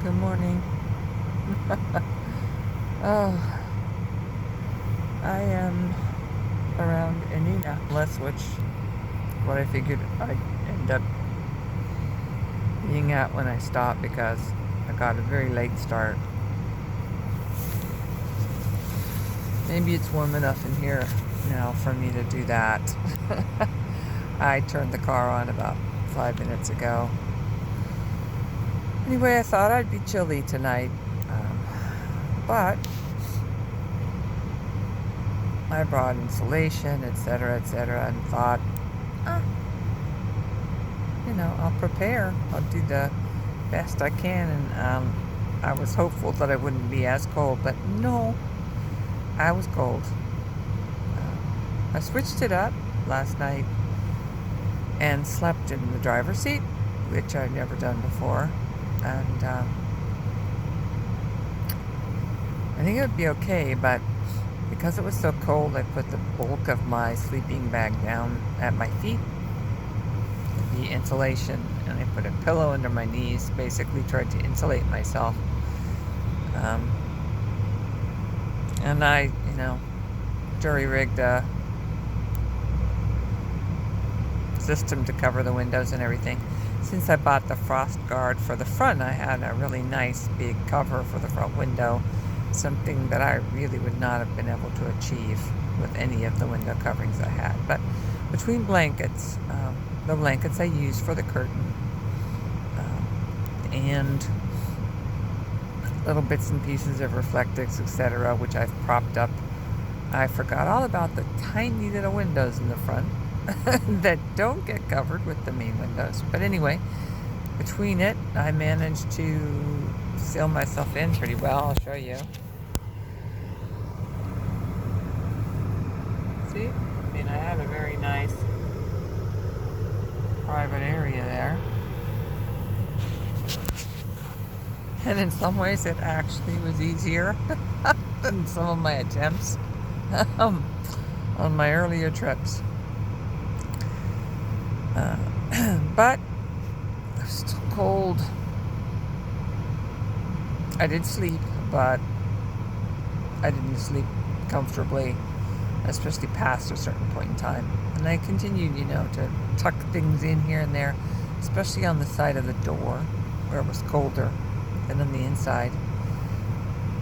Good morning. Oh, I am around Indianapolis, which is what I figured I'd end up being at when I stopped because I got a very late start. Maybe it's warm enough in here now for me to do that. I turned the car on about 5 minutes ago. Anyway, I thought I'd be chilly tonight, but I brought insulation, etc., and thought, ah, I'll prepare. I'll do the best I can, and I was hopeful that I wouldn't be as cold, but no, I was cold. I switched it up last night and slept in the driver's seat, which I've never done before, and I think it would be okay, but because it was so cold, I put the bulk of my sleeping bag down at my feet, the insulation, and I put a pillow under my knees, basically tried to insulate myself. And I, jury-rigged a system to cover the windows and everything. Since I bought the frost guard for the front, I had a really nice big cover for the front window, something that I really would not have been able to achieve with any of the window coverings I had. But between blankets, the blankets I use for the curtain, and little bits and pieces of reflectix, etc., which I've propped up, I forgot all about the tiny little windows in the front that don't get covered with the main windows. But anyway, between it, I managed to seal myself in pretty well. I'll show you. See? I have a very nice private area there. And in some ways, it actually was easier than some of my attempts on my earlier trips. But it was still cold. I did sleep, but I didn't sleep comfortably, especially past a certain point in time. And I continued, to tuck things in here and there, especially on the side of the door where it was colder than on the inside.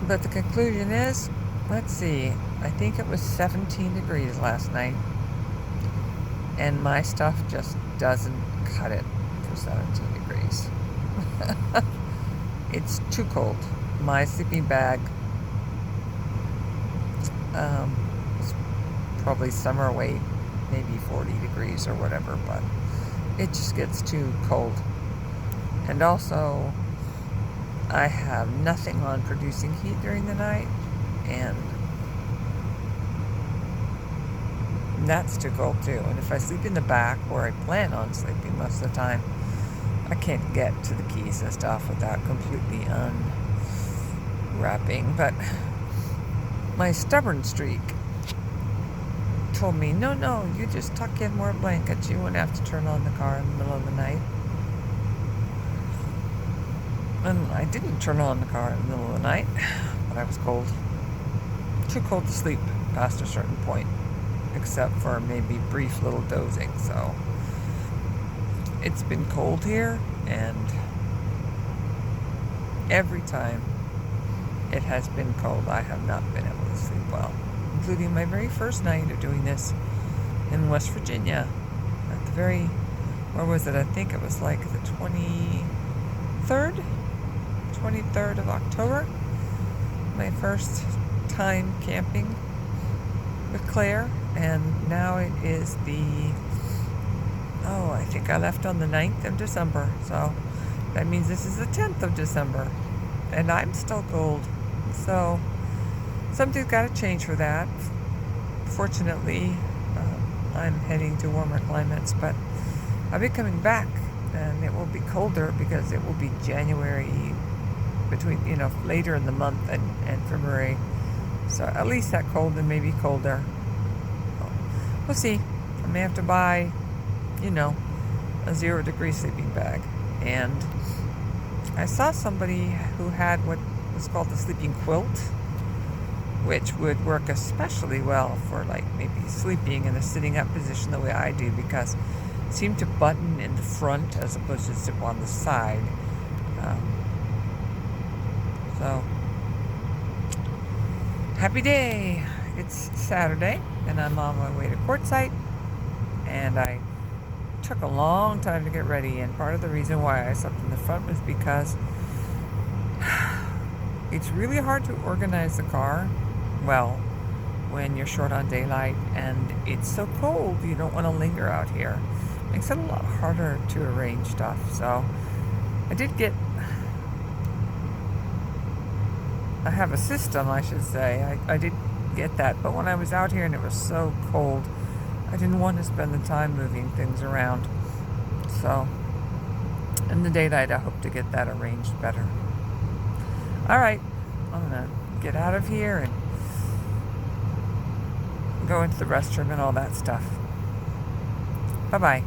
But the conclusion is, let's see, I think it was 17 degrees last night, and my stuff just doesn't cut it for 17 degrees. It's too cold. My sleeping bag was probably summer weight, maybe 40 degrees or whatever, but it just gets too cold. And also, I have nothing on producing heat during the night, and that's too cold too. And if I sleep in the back, where I plan on sleeping most of the time, I can't get to the keys and stuff without completely unwrapping. But my stubborn streak told me, no, you just tuck in more blankets. You won't have to turn on the car in the middle of the night. And I didn't turn on the car in the middle of the night, but I was cold. Too cold to sleep past a certain point, except for maybe brief little dozing. So it's been cold here, and every time it has been cold, I have not been able to sleep well, including my very first night of doing this in West Virginia. At the very, where was it? I think it was like the 23rd of October. My first time camping with Claire, and now it is I think I left on the 9th of December, so that means this is the 10th of December, and I'm still cold. So something's got to change for that. Fortunately, I'm heading to warmer climates, but I'll be coming back, and it will be colder because it will be January, between, later in the month and February. So at least that cold, and maybe colder. We'll see. I may have to buy, a 0-degree sleeping bag. And I saw somebody who had what was called the sleeping quilt, which would work especially well for like maybe sleeping in a sitting up position the way I do, because it seemed to button in the front as opposed to zip on the side. So happy day. It's Saturday and I'm on my way to Quartzsite, and I took a long time to get ready, and part of the reason why I slept in the front was because it's really hard to organize the car well when you're short on daylight and it's so cold you don't want to linger out here. It makes it a lot harder to arrange stuff. So I have a system, I should say. I did get that, but when I was out here and it was so cold, I didn't want to spend the time moving things around. So in the daylight I hope to get that arranged better. Alright, I'm gonna get out of here and go into the restroom and all that stuff. Bye-bye.